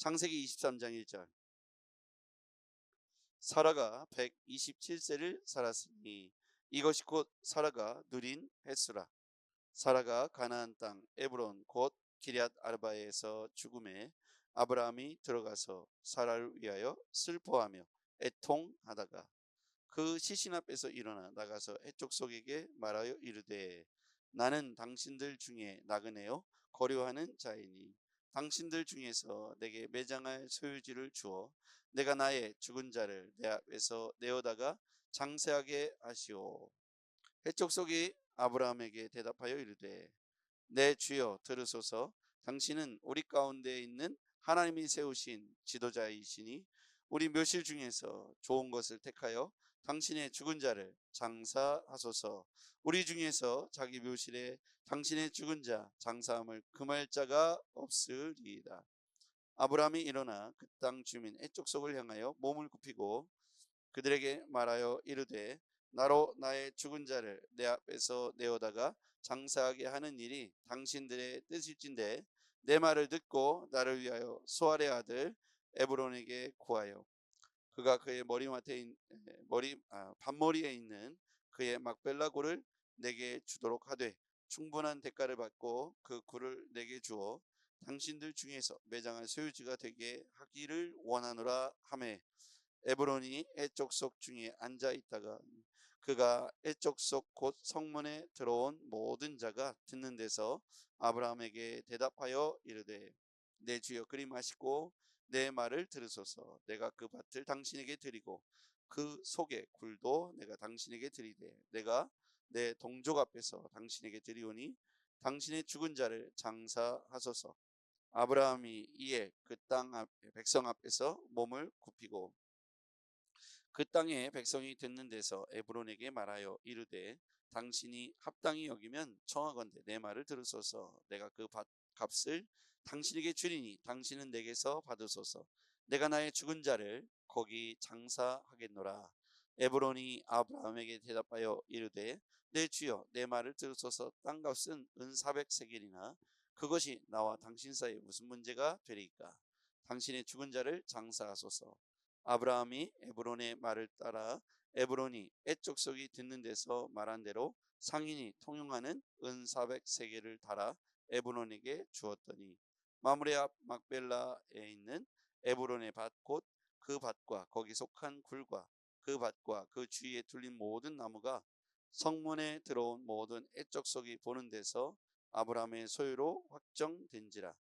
창세기 23장 1절. 사라가 127세를 살았으니 이것이 곧 사라가 누린 횟수라. 사라가 가나안 땅 에브론 곧 기럇 아르바에서 죽음에 아브라함이 들어가서 사라를 위하여 슬퍼하며 애통하다가 그 시신 앞에서 일어나 나가서 해족속에게 말하여 이르되 나는 당신들 중에 나그네요 거류하는 자이니 당신들 중에서 내게 매장할 소유지를 주어 내가 나의 죽은 자를 내 앞에서 내어다가 장세하게 하시오. 해족속이 아브라함에게 대답하여 이르되 내 주여 들으소서. 당신은 우리 가운데 있는 하나님이 세우신 지도자이시니 우리 묘실 중에서 좋은 것을 택하여 당신의 죽은 자를 장사하소서. 우리 중에서 자기 묘실에 당신의 죽은 자 장사함을 금할 자가 없으리이다. 아브라함이 일어나 그 땅 주민 해족속을 향하여 몸을 굽히고 그들에게 말하여 이르되 나로 나의 죽은 자를 내 앞에서 내어다가 장사하게 하는 일이 당신들의 뜻일진데 내 말을 듣고 나를 위하여 소알의 아들 에브론에게 구하여 그가 그의 반머리에 있는 그의 막벨라 굴을 내게 주도록 하되 충분한 대가를 받고 그 굴을 내게 주어 당신들 중에서 매장할 소유지가 되게 하기를 원하노라 하매 에브론이 애족속 중에 앉아 있다가 그가 애족속 곧 성문에 들어온 모든 자가 듣는 데서 아브라함에게 대답하여 이르되 내 주여 그리하시고 내 말을 들으소서. 내가 그 밭을 당신에게 드리고 그 속의 굴도 내가 당신에게 드리되 내가 내 동족 앞에서 당신에게 드리오니 당신의 죽은 자를 장사하소서. 아브라함이 이에 그 땅 백성 앞에서 몸을 굽히고 그 땅의 백성이 듣는 데서 에브론에게 말하여 이르되 당신이 합당히 여기면 청하건대 내 말을 들으소서. 내가 그 값을 당신에게 주리니 당신은 내게서 받으소서. 내가 나의 죽은 자를 거기 장사하겠노라. 에브론이 아브라함에게 대답하여 이르되 내 주여 내 말을 들으소서. 땅값은 은 400세겔이나 그것이 나와 당신 사이에 무슨 문제가 되리이까. 당신의 죽은 자를 장사하소서. 아브라함이 에브론의 말을 따라 에브론이 애족속이 듣는 데서 말한 대로 상인이 통용하는 은 400세겔을 달아 에브론에게 주었더니 마므레 앞 막벨라에 있는 에브론의 밭 곧 그 밭과 거기 속한 굴과 그 밭과 그 주위에 둘린 모든 나무가 성문에 들어온 모든 애족속이 보는 데서 아브라함의 소유로 확정된지라.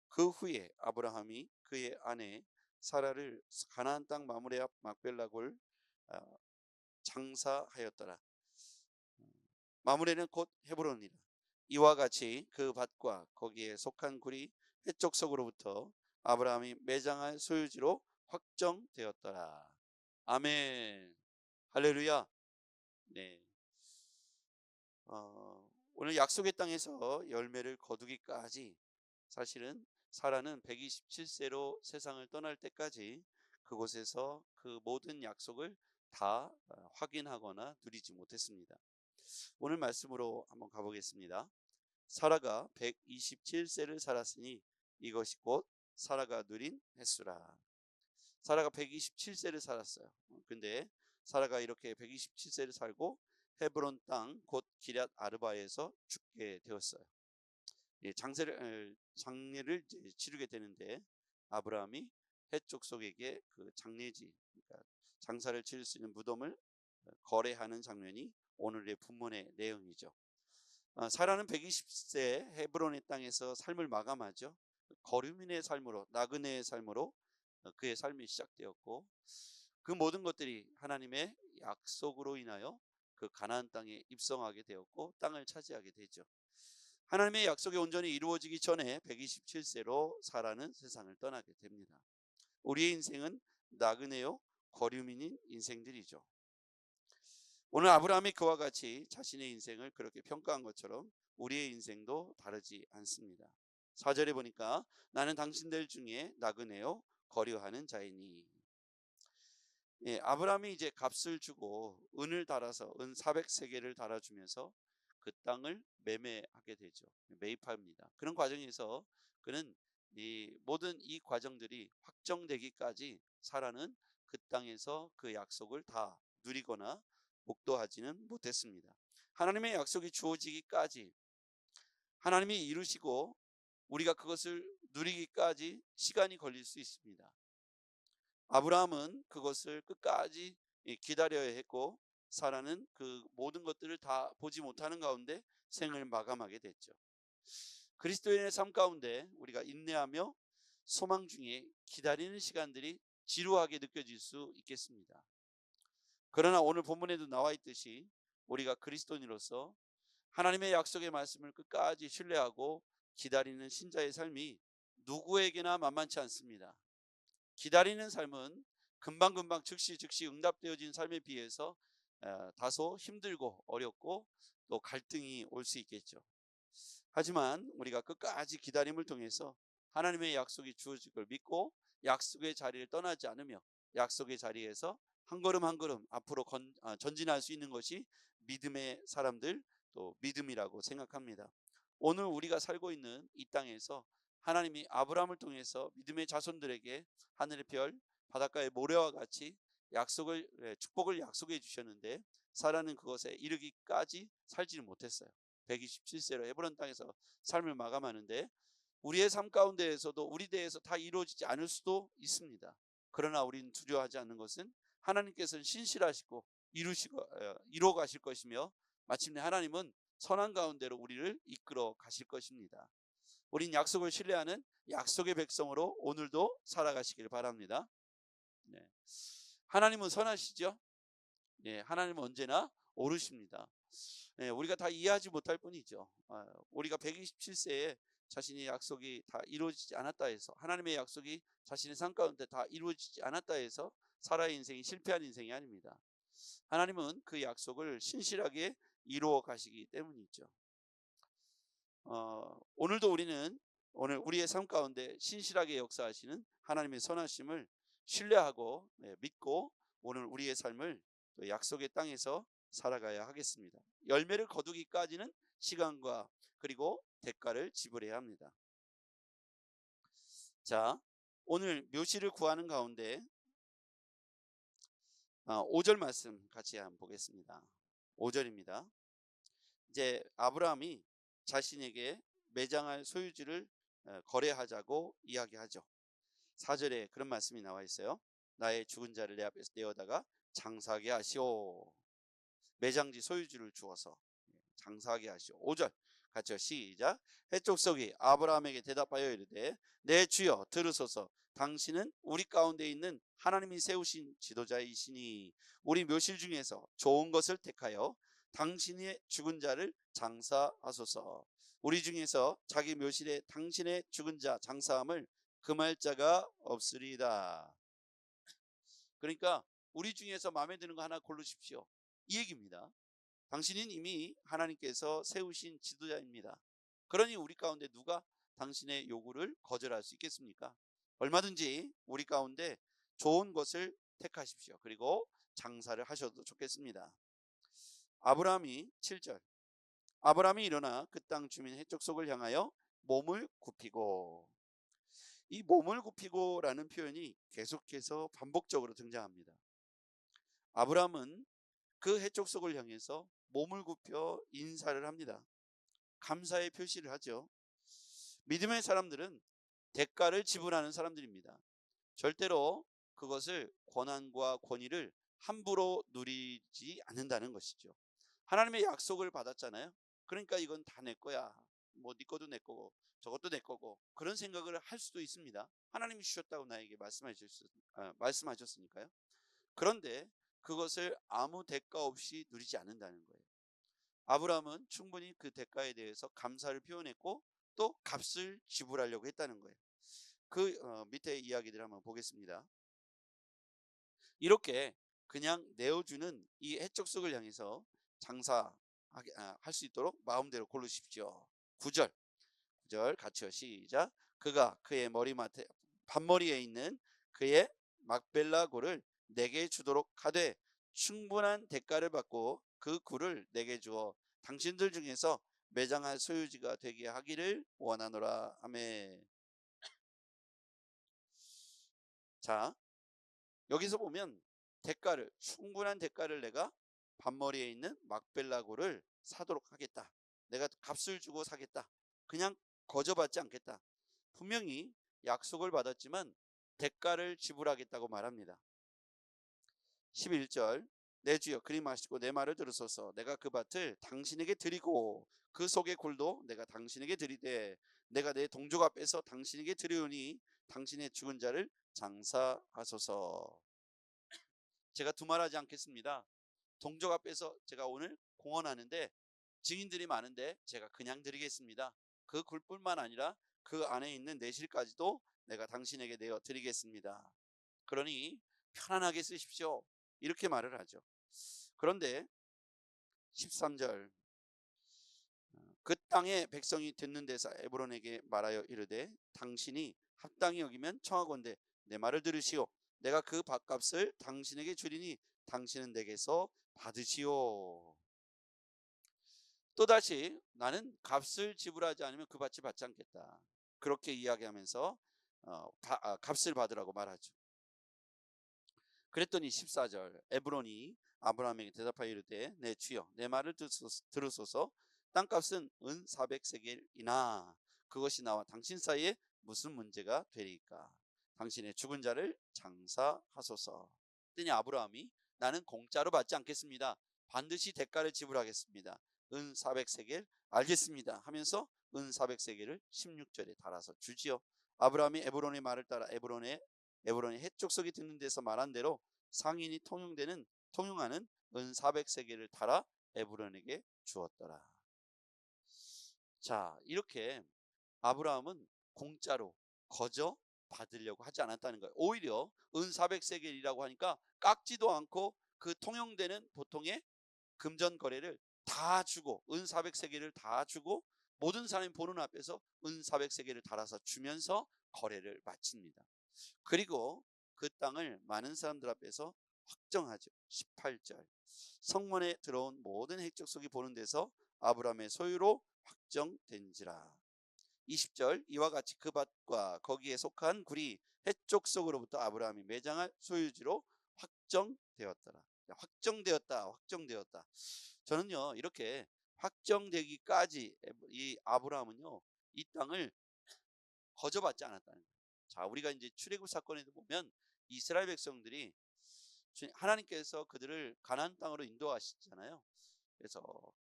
그 후에 아브라함이 그의 아내 사라를 가나안 땅 마므레 앞 막벨라 굴 장사하였더라. 마므레는 곧 헤브론이라. 이와 같이 그 밭과 거기에 속한 굴이 해족속으로부터 아브라함이 매장할 소유지로 확정되었더라. 아멘. 할렐루야. 네. 오늘 약속의 땅에서 열매를 거두기까지 사실은 사라는 127세로 세상을 떠날 때까지 그곳에서 그 모든 약속을 다 확인하거나 누리지 못했습니다. 오늘 말씀으로 한번 가보겠습니다. 사라가 127세를 살았으니 이것이 곧 사라가 누린 횟수라. 사라가 127세를 살았어요. 근데 사라가 이렇게 127세를 살고 헤브론 땅 곧 기럇 아르바에서 죽게 되었어요. 장례를 치르게 되는데 아브라함이 해족속에게 그 장례지, 그러니까 장사를 치를 수 있는 무덤을 거래하는 장면이 오늘의 본문의 내용이죠. 사라는 120세 헤브론의 땅에서 삶을 마감하죠. 거류민의 삶으로, 나그네의 삶으로 그의 삶이 시작되었고 그 모든 것들이 하나님의 약속으로 인하여 그 가나안 땅에 입성하게 되었고 땅을 차지하게 되죠. 하나님의 약속이 온전히 이루어지기 전에 127세로 사라는 세상을 떠나게 됩니다. 우리의 인생은 나그네요 거류민인 인생들이죠. 오늘 아브라함이 그와 같이 자신의 인생을 그렇게 평가한 것처럼 우리의 인생도 다르지 않습니다. 4절에 보니까 나는 당신들 중에 나그네요 거류하는 자이니. 아브라함이 이제 값을 주고 은을 달아서 은 400세겔을 달아주면서 그 땅을 매매하게 되죠. 매입합니다. 그런 과정에서 그는 이 모든 이 과정들이 확정되기까지 사라는 그 땅에서 그 약속을 다 누리거나 목도하지는 못했습니다. 하나님의 약속이 주어지기까지, 하나님이 이루시고 우리가 그것을 누리기까지 시간이 걸릴 수 있습니다. 아브라함은 그것을 끝까지 기다려야 했고, 사라는 그 모든 것들을 다 보지 못하는 가운데 생을 마감하게 됐죠. 그리스도인의 삶 가운데 우리가 인내하며 소망 중에 기다리는 시간들이 지루하게 느껴질 수 있겠습니다. 그러나 오늘 본문에도 나와 있듯이 우리가 그리스도인으로서 하나님의 약속의 말씀을 끝까지 신뢰하고 기다리는 신자의 삶이 누구에게나 만만치 않습니다. 기다리는 삶은 금방금방 즉시 응답되어진 삶에 비해서 다소 힘들고 어렵고 또 갈등이 올 수 있겠죠. 하지만 우리가 끝까지 기다림을 통해서 하나님의 약속이 주어질 걸 믿고 약속의 자리를 떠나지 않으며 약속의 자리에서 한 걸음 한 걸음 앞으로 전진할 수 있는 것이 믿음의 사람들, 또 믿음이라고 생각합니다. 오늘 우리가 살고 있는 이 땅에서 하나님이 아브라함을 통해서 믿음의 자손들에게 하늘의 별, 바닷가의 모래와 같이 축복을 약속해 주셨는데, 사라는 그것에 이르기까지 살지는 못했어요. 127세로 헤브론 땅에서 삶을 마감하는데, 우리의 삶 가운데에서도 우리 대해서 다 이루어지지 않을 수도 있습니다. 그러나 우리는 두려워하지 않는 것은 하나님께서는 신실하시고 이루어 가실 것이며, 마침내 하나님은 선한 가운데로 우리를 이끌어 가실 것입니다. 우린 약속을 신뢰하는 약속의 백성으로 오늘도 살아가시길 바랍니다. 네. 하나님은 선하시죠? 네, 하나님은 언제나 옳으십니다. 네, 우리가 다 이해하지 못할 뿐이죠. 우리가 127세에 자신의 약속이 다 이루어지지 않았다 해서, 하나님의 약속이 자신의 삶 가운데 다 이루어지지 않았다 해서 사라의 인생이 실패한 인생이 아닙니다. 하나님은 그 약속을 신실하게 이루어 가시기 때문이죠. 오늘도 우리는 오늘 우리의 삶 가운데 신실하게 역사하시는 하나님의 선하심을 신뢰하고 믿고 오늘 우리의 삶을 또 약속의 땅에서 살아가야 하겠습니다. 열매를 거두기까지는 시간과 그리고 대가를 지불해야 합니다. 자, 오늘 묘시를 구하는 가운데 5절 말씀 같이 한번 보겠습니다. 5절입니다. 이제 아브라함이 자신에게 매장할 소유지를 거래하자고 이야기하죠. 4절에 그런 말씀이 나와 있어요. 나의 죽은 자를 내 앞에서 떼어다가 장사하게 하시오. 매장지 소유지를 주어서 장사하게 하시오. 5절 같이요. 시작. 해족속이 아브라함에게 대답하여 이르되 내 주여 들으소서. 당신은 우리 가운데 있는 하나님이 세우신 지도자이시니 우리 묘실 중에서 좋은 것을 택하여 당신의 죽은 자를 장사하소서. 우리 중에서 자기 묘실에 당신의 죽은 자 장사함을 금할 자가 없으리이다. 그러니까 우리 중에서 마음에 드는 거 하나 고르십시오, 이 얘기입니다. 당신은 이미 하나님께서 세우신 지도자입니다. 그러니 우리 가운데 누가 당신의 요구를 거절할 수 있겠습니까? 얼마든지 우리 가운데 좋은 것을 택하십시오. 그리고 장사를 하셔도 좋겠습니다. 아브라함이 7절 아브라함이 일어나 그 땅 주민 해족속을 향하여 몸을 굽히고, 이 몸을 굽히고 라는 표현이 계속해서 반복적으로 등장합니다. 아브라함은 그 해족속을 향해서 몸을 굽혀 인사를 합니다. 감사의 표시를 하죠. 믿음의 사람들은 대가를 지불하는 사람들입니다. 절대로 그것을 권한과 권위를 함부로 누리지 않는다는 것이죠. 하나님의 약속을 받았잖아요. 그러니까 이건 다 내 거야. 뭐 네 것도 내 거고 저것도 내 거고, 그런 생각을 할 수도 있습니다. 하나님이 주셨다고 나에게 말씀하셨으니까요. 그런데 그것을 아무 대가 없이 누리지 않는다는 거예요. 아브라함은 충분히 그 대가에 대해서 감사를 표현했고 또 값을 지불하려고 했다는 거예요. 그 밑에 이야기들 한번 보겠습니다. 이렇게 그냥 내어주는 이 해족속을 향해서 장사할 수 있도록 마음대로 고르십시오. 9절 같이요. 시작. 그가 그의 머리맡에 반머리에 있는 그의 막벨라 굴을 내게 주도록 하되 충분한 대가를 받고 그 굴을 내게 주어 당신들 중에서 매장할 소유지가 되게 하기를 원하노라. 아멘. 자, 여기서 보면 충분한 대가를 내가 반머리에 있는 막벨라고를 사도록 하겠다. 내가 값을 주고 사겠다. 그냥 거저받지 않겠다. 분명히 약속을 받았지만 대가를 지불하겠다고 말합니다. 11절, 내 주여 그리 마시고 내 말을 들으소서. 내가 그 밭을 당신에게 드리고 그 속의 굴도 내가 당신에게 드리되 내가 내 동족 앞에서 당신에게 드리오니 당신의 죽은 자를 장사하소서. 제가 두말하지 않겠습니다. 동족 앞에서 제가 오늘 공헌하는데 증인들이 많은데 제가 그냥 드리겠습니다. 그 굴뿐만 아니라 그 안에 있는 내실까지도 내가 당신에게 내어 드리겠습니다. 그러니 편안하게 쓰십시오. 이렇게 말을 하죠. 그런데 13절, 그 땅의 백성이 듣는 데서 에브론에게 말하여 이르되 당신이 합당히 여기면 청하건대 내 말을 들으시오. 내가 그 밭값을 당신에게 주리니 당신은 내게서 받으시오. 또다시 나는 값을 지불하지 않으면 그 밭이 받지 않겠다. 그렇게 이야기하면서 값을 받으라고 말하죠. 그랬더니 14절, 에브론이 아브라함에게 대답하여 이르되 내 주여 내 말을 들으소서. 땅값은 은 400세겔이나 그것이 나와 당신 사이에 무슨 문제가 되리까? 당신의 죽은 자를 장사하소서. 그랬더니 아브라함이 나는 공짜로 받지 않겠습니다. 반드시 대가를 지불하겠습니다. 은 400세겔 알겠습니다 하면서 은 400세겔을 16절에 달아서 주지요. 아브라함이 에브론의 말을 따라 에브론의 헷족속이 듣는 데서 말한 대로 상인이 통용하는 은 400세겔을 달아 에브론에게 주었더라. 자, 이렇게 아브라함은 공짜로 거저 받으려고 하지 않았다는 거예요. 오히려 은 400세겔이라고 하니까 깎지도 않고 그 통용되는 보통의 금전 거래를 다 주고 은 400세겔을 다 주고 모든 사람이 보는 앞에서 은 400세겔을 달아서 주면서 거래를 마칩니다. 그리고 그 땅을 많은 사람들 앞에서 확정하죠. 18절, 성문에 들어온 모든 헷족속이 보는 데서 아브라함의 소유로 확정된지라. 20절, 이와 같이 그 밭과 거기에 속한 굴이 헷족속으로부터 아브라함이 매장할 소유지로 확정되었더라. 확정되었다. 저는요 이렇게 확정되기까지 이 아브라함은요 이 땅을 거저받지 않았다는 거예요. 자, 우리가 이제 출애굽 사건에도 보면 이스라엘 백성들이 하나님께서 그들을 가나안 땅으로 인도하시잖아요. 그래서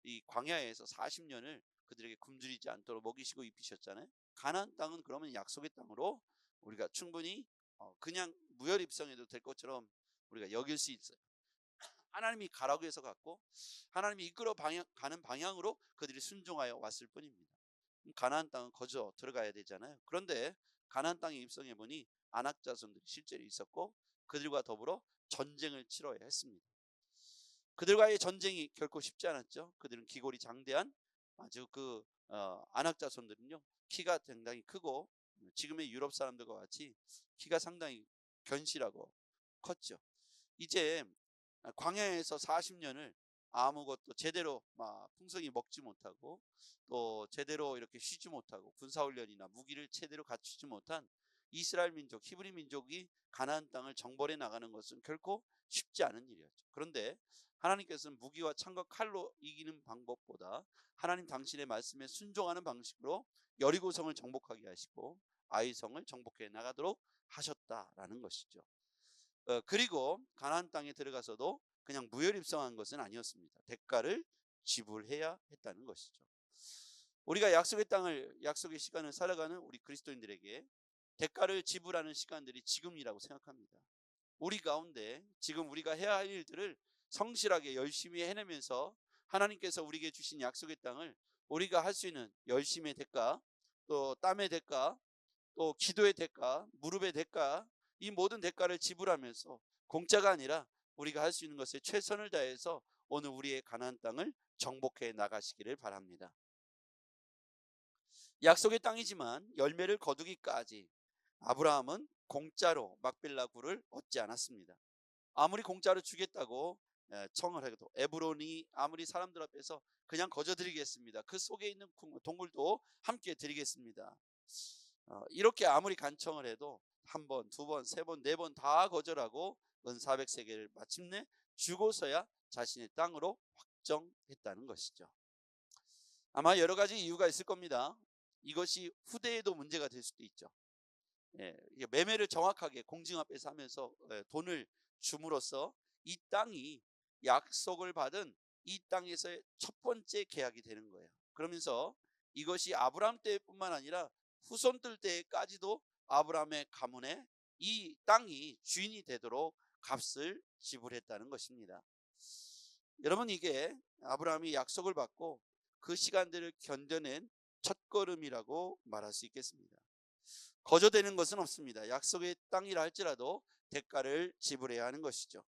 이 광야에서 40년을 그들에게 굶주리지 않도록 먹이시고 입히셨잖아요. 가나안 땅은 그러면 약속의 땅으로 우리가 충분히 그냥 무혈 입성해도 될 것처럼 우리가 여길 수 있어요. 하나님이 가라고 해서 갔고 하나님이 이끌어 가는 방향으로 그들이 순종하여 왔을 뿐입니다. 가나안 땅은 거저 들어가야 되잖아요. 그런데 가나안 땅에 입성해 보니 아낙 자손들이 실제로 있었고 그들과 더불어 전쟁을 치러야 했습니다. 그들과의 전쟁이 결코 쉽지 않았죠. 그들은 기골이 장대한 아주 아낙 자손들은요 키가 상당히 크고 지금의 유럽 사람들과 같이 키가 상당히 견실하고 컸죠. 이제 광야에서 40년을 아무것도 제대로 풍성히 먹지 못하고 또 제대로 이렇게 쉬지 못하고 군사훈련이나 무기를 제대로 갖추지 못한 이스라엘 민족, 히브리 민족이 가나안 땅을 정벌해 나가는 것은 결코 쉽지 않은 일이었죠. 그런데 하나님께서는 무기와 창과 칼로 이기는 방법보다 하나님 당신의 말씀에 순종하는 방식으로 여리고성을 정복하게 하시고 아이성을 정복해 나가도록 하셨다라는 것이죠. 그리고 가나안 땅에 들어가서도 그냥 무혈입성한 것은 아니었습니다. 대가를 지불해야 했다는 것이죠. 우리가 약속의 시간을 살아가는 우리 그리스도인들에게 대가를 지불하는 시간들이 지금이라고 생각합니다. 우리 가운데 지금 우리가 해야 할 일들을 성실하게 열심히 해내면서 하나님께서 우리에게 주신 약속의 땅을 우리가 할 수 있는 열심의 대가, 또 땀의 대가, 또 기도의 대가, 무릎의 대가, 이 모든 대가를 지불하면서 공짜가 아니라 우리가 할 수 있는 것에 최선을 다해서 오늘 우리의 가나안 땅을 정복해 나가시기를 바랍니다. 약속의 땅이지만 열매를 거두기까지 아브라함은 공짜로 막벨라 굴을 얻지 않았습니다. 아무리 공짜로 주겠다고 청을 해도 에브론이 아무리 사람들 앞에서 그냥 거저 드리겠습니다. 그 속에 있는 동굴도 함께 드리겠습니다. 이렇게 아무리 간청을 해도 한 번, 두 번, 세 번, 네 번 다 거절하고 은 400세겔을 마침내 주고서야 자신의 땅으로 확정했다는 것이죠. 아마 여러 가지 이유가 있을 겁니다. 이것이 후대에도 문제가 될 수도 있죠. 이게 매매를 정확하게 공증 앞에서 하면서 돈을 줌으로써 이 땅이 약속을 받은 이 땅에서의 첫 번째 계약이 되는 거예요. 그러면서 이것이 아브라함 때뿐만 아니라 후손들 때까지도 아브라함의 가문에 이 땅이 주인이 되도록 값을 지불했다는 것입니다. 여러분, 이게 아브라함이 약속을 받고 그 시간들을 견뎌낸 첫걸음이라고 말할 수 있겠습니다. 거저되는 것은 없습니다. 약속의 땅이라 할지라도 대가를 지불해야 하는 것이죠.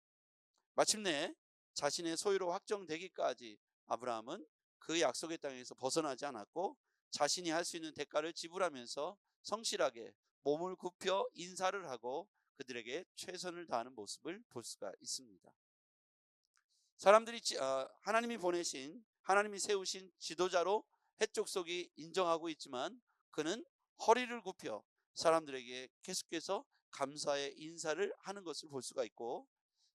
마침내 자신의 소유로 확정되기까지 아브라함은 그 약속의 땅에서 벗어나지 않았고 자신이 할 수 있는 대가를 지불하면서 성실하게 몸을 굽혀 인사를 하고 그들에게 최선을 다하는 모습을 볼 수가 있습니다. 사람들이 하나님이 보내신, 하나님이 세우신 지도자로 해족속이 인정하고 있지만 그는 허리를 굽혀 사람들에게 계속해서 감사의 인사를 하는 것을 볼 수가 있고,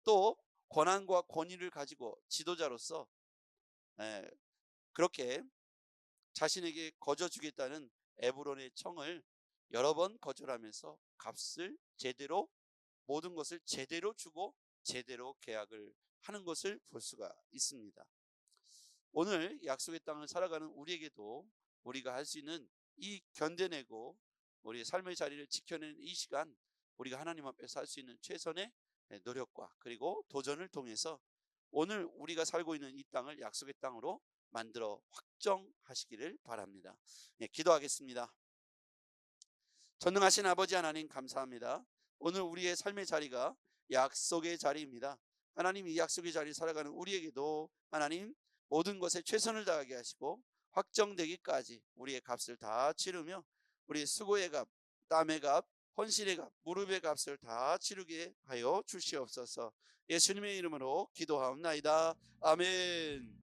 또 권한과 권위를 가지고 지도자로서 그렇게 자신에게 거저 주겠다는 에브론의 청을 여러 번 거절하면서 값을 제대로, 모든 것을 제대로 주고 제대로 계약을 하는 것을 볼 수가 있습니다. 오늘 약속의 땅을 살아가는 우리에게도 우리가 할 수 있는 이 견뎌내고 우리의 삶의 자리를 지켜내는 이 시간, 우리가 하나님 앞에서 할 수 있는 최선의 노력과 그리고 도전을 통해서 오늘 우리가 살고 있는 이 땅을 약속의 땅으로 만들어 확정하시기를 바랍니다. 기도하겠습니다. 전능하신 아버지 하나님, 감사합니다. 오늘 우리의 삶의 자리가 약속의 자리입니다. 하나님, 이 약속의 자리를 살아가는 우리에게도 하나님 모든 것에 최선을 다하게 하시고 확정되기까지 우리의 값을 다 치르며 우리의 수고의 값, 땀의 값, 헌신의 값, 무릎의 값을 다 치르게 하여 주시옵소서. 예수님의 이름으로 기도하옵나이다. 아멘.